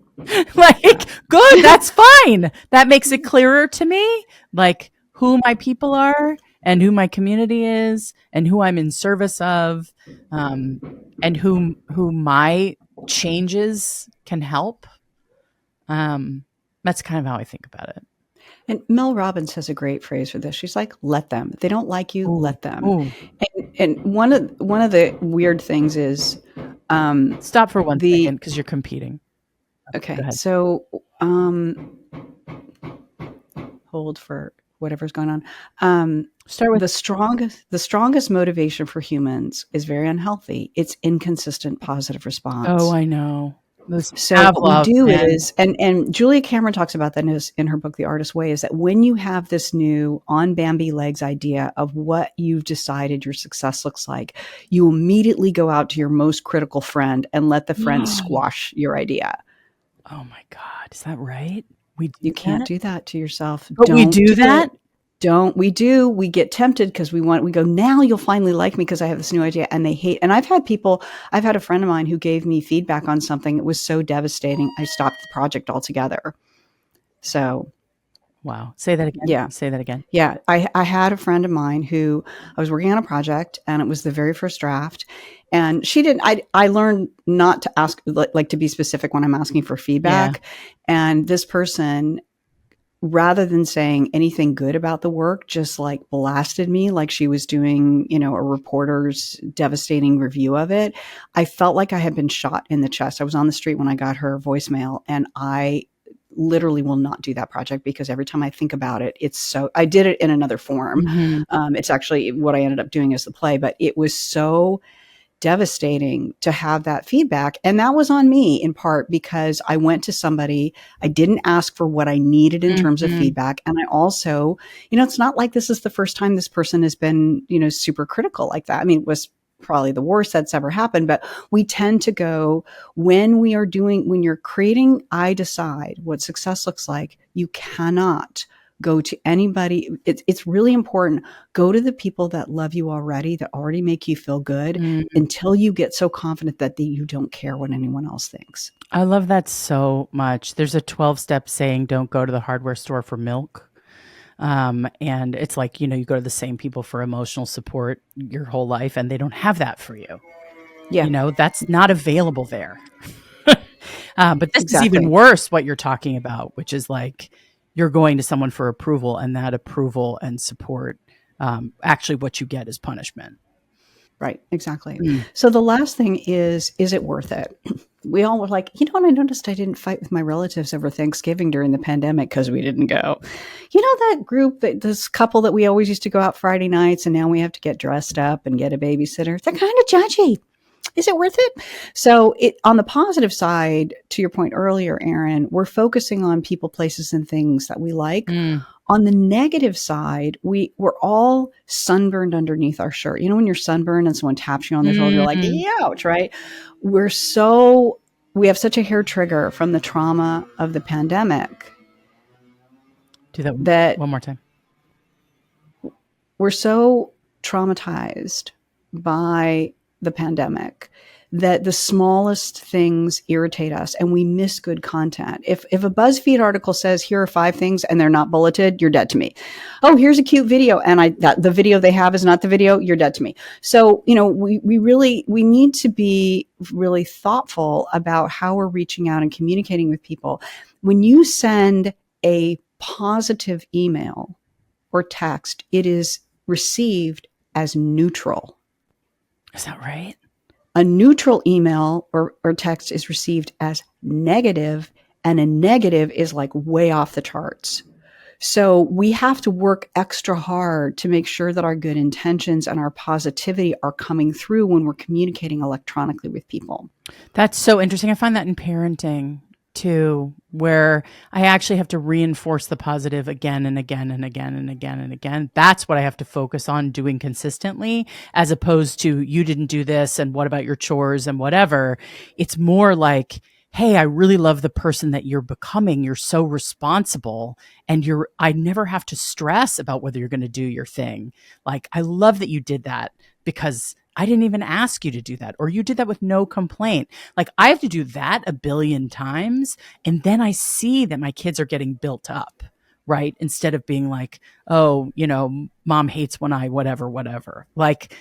Like, good, that's fine. That makes it clearer to me, like who my people are and who my community is and who I'm in service of, and who my changes can help. That's kind of how I think about it. And Mel Robbins has a great phrase for this. She's like, let them. If they don't like you, Ooh, let them. ooh. And one of the weird things is Stop for 1 the second because you're competing. Go okay. ahead. So hold for whatever's going on. Start with The strongest motivation for humans is very unhealthy. It's inconsistent positive response. I know. Those So what we Pavlov, do man. is, and Julia Cameron talks about that in her book, The Artist's Way, is that when you have this new on Bambi legs idea of what you've decided your success looks like, you immediately go out to your most critical friend and let the friend squash your idea. Oh my God. Is that right? We do You can't that? do that to yourself. But we Don't do do that? it. Don't. We get tempted because we go, now you'll finally like me because I have this new idea, and they hate. And I've had a friend of mine who gave me feedback on something that was so devastating. I stopped the project altogether. So Wow. Say that again. yeah, Say that again. yeah. I had a friend of mine who I was working on a project, and it was the very first draft, and she didn't. I learned not to ask, like to be specific when I'm asking for Yeah. feedback, and this person, rather than saying anything good about the work, just like blasted me like she was doing, a reporter's devastating review of it. I felt like I had been shot in the chest. I was on the street when I got her voicemail, and I literally will not do that project because every time I think about it, I did it in another form. Mhm. It's actually what I ended up doing as the play, but it was so devastating to have that feedback. And that was on me in part because I went to somebody, I didn't ask for what I needed in terms of Mhm. feedback. And I also, it's not like this is the first time this person has been, super critical like that. I mean, it was probably the worst that's ever happened, but we tend to go when you're creating, I decide what success looks like. You cannot go to anybody. It's really important. Go to the people that love you already, that already make you feel good, Mm. until you get so confident that you don't care what anyone else thinks. I love that so much. There's a 12-step saying, don't go to the hardware store for milk. And it's like, you go to the same people for emotional support your whole life, and they don't have that for you. Yeah, That's not available there. But this is even exactly. worse what you're talking about, which is like you're going to someone for approval, and that approval and support, actually what you get is punishment. Right, exactly. Mm. So the last thing is it worth it? We all were like, what, I noticed I didn't fight with my relatives over Thanksgiving during the pandemic because we didn't go. That group, this couple that we always used to go out Friday nights, and now we have to get dressed up and get a babysitter. They're kind of judgy. is it worth it? So on the positive side, to your point earlier, Erin, we're focusing on people, places, and things that we like. On the negative side, we're all sunburned underneath our shirt. You know, when you're sunburned and someone taps you on the shoulder, you're like, ouch, right? We have such a hair trigger from the trauma of the pandemic. Do that one more time. We're so traumatized by the pandemic that the smallest things irritate us and we miss good content. If a BuzzFeed article says, here are 5 things and they're not bulleted, you're dead to me. Oh, here's a cute video and the video they have is not the video, you're dead to me. So, you know, we need to be really thoughtful about how we're reaching out and communicating with people. When you send a positive email or text, it is received as neutral. Is that right? A neutral email or text is received as negative, and a negative is like way off the charts. So we have to work extra hard to make sure that our good intentions and our positivity are coming through when we're communicating electronically with people. That's so interesting. I find that in parenting too, where I actually have to reinforce the positive again and again and again and again and again. That's what I have to focus on doing consistently, as opposed to you didn't do this and what about your chores and whatever. It's more like, hey, I really love the person that you're becoming. You're so responsible and I never have to stress about whether you're going to do your thing. Like, I love that you did that because I didn't even ask you to do that, or you did that with no complaint. Like, I have to do that a billion times. And then I see that my kids are getting built up, right? Instead of being like, oh, you know, mom hates when I whatever. Like,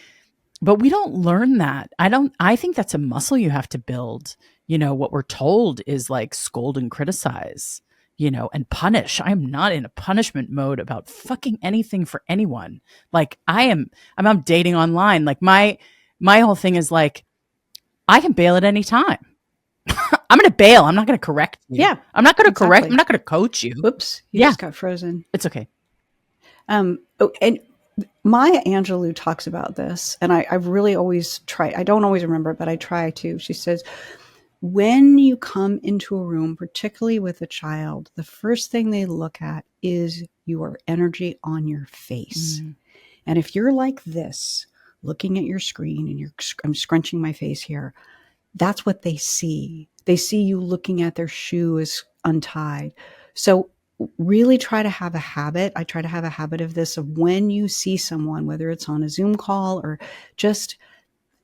but we don't learn that. I think that's a muscle you have to build. You know, what we're told is like scold and criticize, you know, and punish. I am not in a punishment mode about fucking anything for anyone. Like I'm dating online. Like my whole thing is like, I can bail at any time. I'm going to bail. I'm not going to correct you. Yeah. I'm not going to correct. I'm not going to coach you. Whoops. You just got frozen. It's okay. And Maya Angelou talks about this, and I've really always tried. I don't always remember, but I try to. She says, when you come into a room, particularly with a child, the first thing they look at is your energy on your face. And if you're like this, looking at your screen, and I'm scrunching my face here, that's what they see. They see you looking at their shoe is untied. So really try to have a habit. I try to have a habit of this, of when you see someone, whether it's on a Zoom call or just,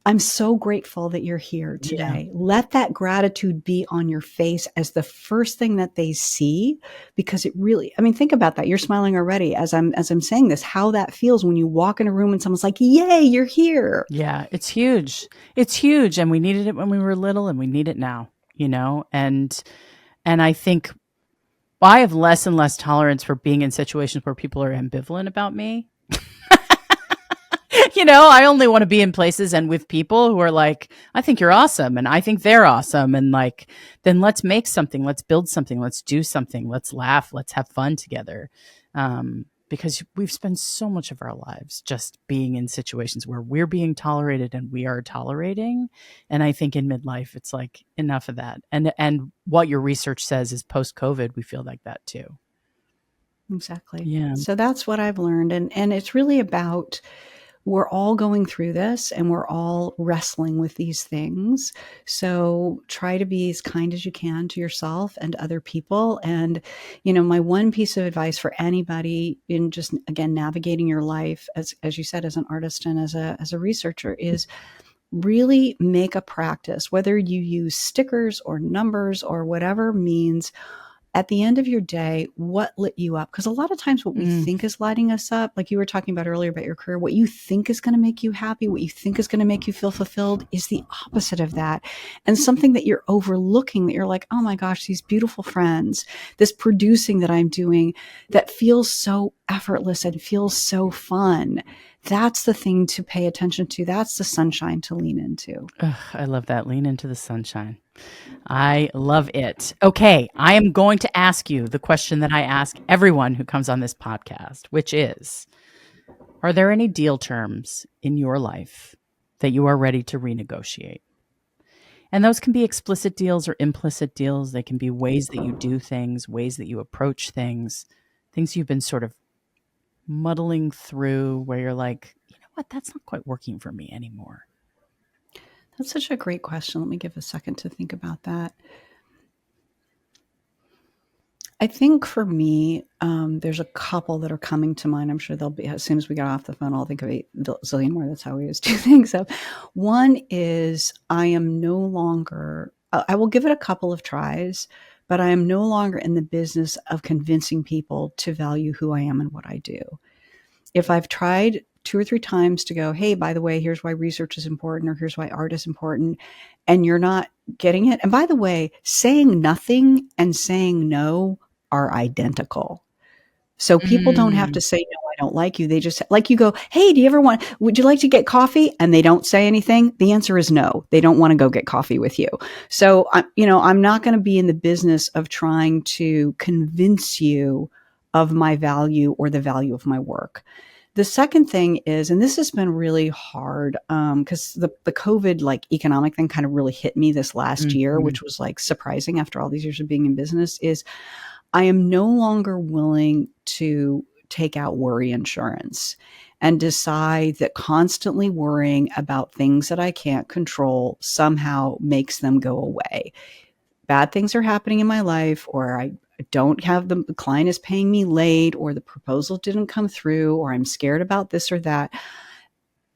I'm so grateful that you're here today. Yeah. Let that gratitude be on your face as the first thing that they see, because it really, I mean, think about that. You're smiling already as I'm saying this, how that feels when you walk in a room and someone's like, yay, you're here. Yeah, it's huge. It's huge. And we needed it when we were little and we need it now, you know? And I think I have less and less tolerance for being in situations where people are ambivalent about me. You know, I only want to be in places and with people who are like, I think you're awesome and I think they're awesome. And like, then let's make something, let's build something, let's do something, let's laugh, let's have fun together. Because we've spent so much of our lives just being in situations where we're being tolerated and we are tolerating. And I think in midlife, it's like enough of that. And what your research says is post-COVID, we feel like that too. Exactly. Yeah. So that's what I've learned. And it's really about, we're all going through this and we're all wrestling with these things. So try to be as kind as you can to yourself and other people. And, you know, my one piece of advice for anybody in just, again, navigating your life, as you said, as an artist and as a researcher, is really make a practice, whether you use stickers or numbers or whatever means. At the end of your day, what lit you up? Because a lot of times what we think is lighting us up, like you were talking about earlier about your career, what you think is going to make you happy, what you think is going to make you feel fulfilled is the opposite of that. And something that you're overlooking, that you're like, oh my gosh, these beautiful friends, this producing that I'm doing that feels so effortless and feels so fun. That's the thing to pay attention to. That's the sunshine to lean into. Ugh, I love that. Lean into the sunshine. I love it. Okay, I am going to ask you the question that I ask everyone who comes on this podcast, which is, are there any deal terms in your life that you are ready to renegotiate? And those can be explicit deals or implicit deals. They can be ways that you do things, ways that you approach things, things you've been sort of muddling through where you're like, you know what, that's not quite working for me anymore. That's such a great question. Let me give a second to think about that. I think for me, there's a couple that are coming to mind. I'm sure they'll be, as soon as we get off the phone, I'll think of a zillion more. That's how we always do things. So one is I am no longer, I will give it a couple of tries, but I am no longer in the business of convincing people to value who I am and what I do. If I've tried 2 or 3 times to go, hey, by the way, here's why research is important, or here's why art is important, and you're not getting it. And by the way, saying nothing and saying no are identical. So people don't have to say, no, I don't like you. They just, like, you go, hey, would you like to get coffee? And they don't say anything. The answer is no. They don't want to go get coffee with you. So, I'm not going to be in the business of trying to convince you of my value or the value of my work. The second thing is, and this has been really hard, because the COVID economic thing kind of really hit me this last year, which was surprising after all these years of being in business, is I am no longer willing to take out worry insurance and decide that constantly worrying about things that I can't control somehow makes them go away. Bad things are happening in my life, or I don't have the client is paying me late, or the proposal didn't come through, or I'm scared about this or that.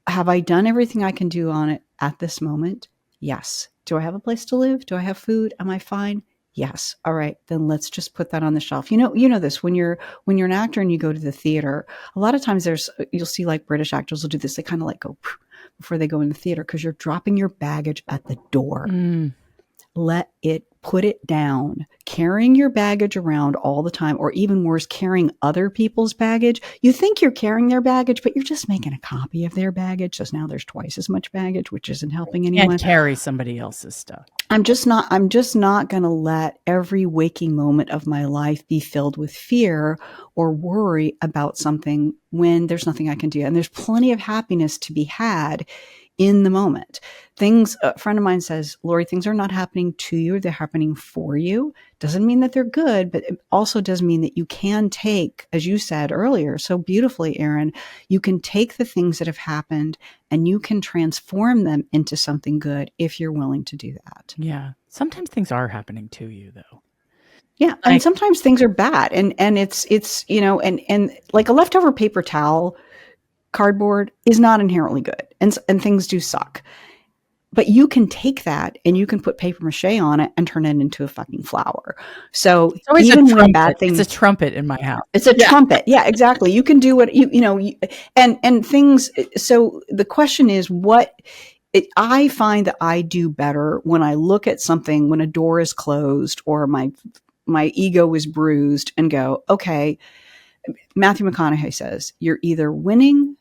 Have I done everything I can do on it at this moment? Yes. Do I have a place to live? Do I have food? Am I fine? Yes. All right. Then let's just put that on the shelf. You know this when you're an actor and you go to the theater, a lot of times you'll see British actors will do this. They kind of go before they go in the theater, because you're dropping your baggage at the door. Put it down. Carrying your baggage around all the time, or even worse, carrying other people's baggage. You think you're carrying their baggage, but you're just making a copy of their baggage. So now there's twice as much baggage, which isn't helping anyone. Can't carry somebody else's stuff. I'm just not going to let every waking moment of my life be filled with fear or worry about something when there's nothing I can do. And there's plenty of happiness to be had in the moment. A friend of mine says, Lori, things are not happening to you, they're happening for you. Doesn't mean that they're good, but it also does mean that you can take, as you said earlier so beautifully, Erin, you can take the things that have happened and you can transform them into something good if you're willing to do that. Yeah. Sometimes things are happening to you, though. Yeah. And sometimes things are bad. And it's and like a leftover paper towel, cardboard is not inherently good. And things do suck. But you can take that and you can put paper mache on it and turn it into a fucking flower. So even when bad things, it's a trumpet in my house. It's a trumpet. Yeah, exactly. You can do what and things. So the question is, I find that I do better when I look at something, when a door is closed or my ego is bruised, and go, okay, Matthew McConaughey says, you're either winning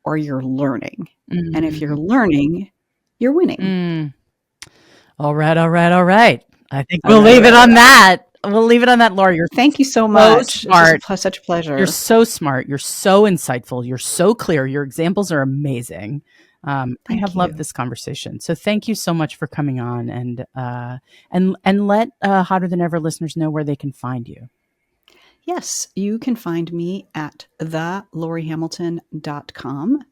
or you're learning. Mm-hmm. And if you're learning, you're winning. All right. I think we'll leave it on that. We'll leave it on that, Lori. Thank you so much. Smart. It's such a pleasure. You're so smart. You're so insightful. You're so clear. Your examples are amazing. I have loved this conversation. So thank you so much for coming on, and let Hotter Than Ever listeners know where they can find you. Yes, you can find me at thelorihamilton.com.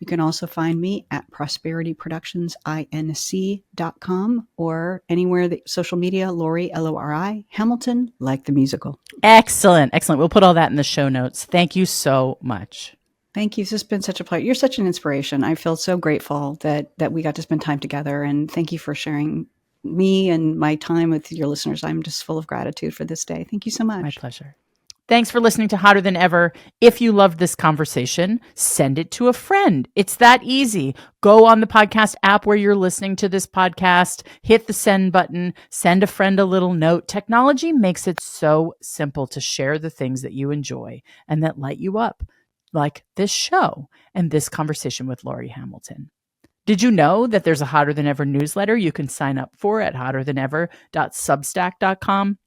You can also find me at prosperityproductionsinc.com, or anywhere that social media, Lori, Lori, Hamilton, like the musical. Excellent. We'll put all that in the show notes. Thank you so much. Thank you. This has been such a pleasure. You're such an inspiration. I feel so grateful that we got to spend time together, and thank you for sharing me and my time with your listeners. I'm just full of gratitude for this day. Thank you so much. My pleasure. Thanks for listening to Hotter Than Ever. If you loved this conversation, send it to a friend. It's that easy. Go on the podcast app where you're listening to this podcast, hit the send button, send a friend a little note. Technology makes it so simple to share the things that you enjoy and that light you up, like this show and this conversation with Lori Hamilton. Did you know that there's a Hotter Than Ever newsletter you can sign up for at hotterthanever.substack.com?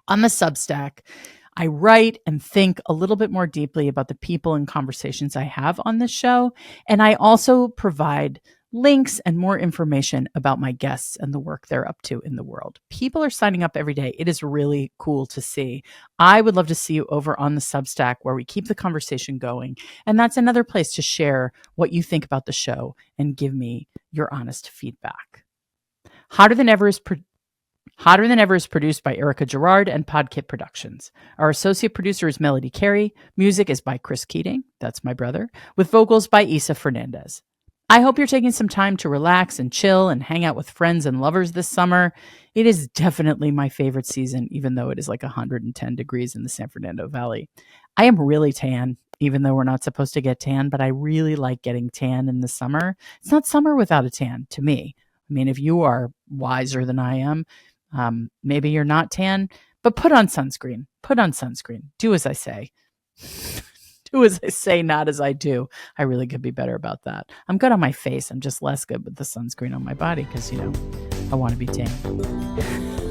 On the Substack, I write and think a little bit more deeply about the people and conversations I have on this show. And I also provide links, and more information about my guests and the work they're up to in the world. People are signing up every day. It is really cool to see. I would love to see you over on the Substack where we keep the conversation going. And that's another place to share what you think about the show and give me your honest feedback. Hotter Than Ever is produced by Erica Gerard and Podkit Productions. Our associate producer is Melody Carey. Music is by Chris Keating, that's my brother, with vocals by Isa Fernandez. I hope you're taking some time to relax and chill and hang out with friends and lovers this summer. It is definitely my favorite season, even though it is like 110 degrees in the San Fernando Valley. I am really tan, even though we're not supposed to get tan, but I really like getting tan in the summer. It's not summer without a tan to me. I mean, if you are wiser than I am, maybe you're not tan, but put on sunscreen. Put on sunscreen. Do as I say. Do as I say, not as I do. I really could be better about that. I'm good on my face. I'm just less good with the sunscreen on my body because, I want to be tan.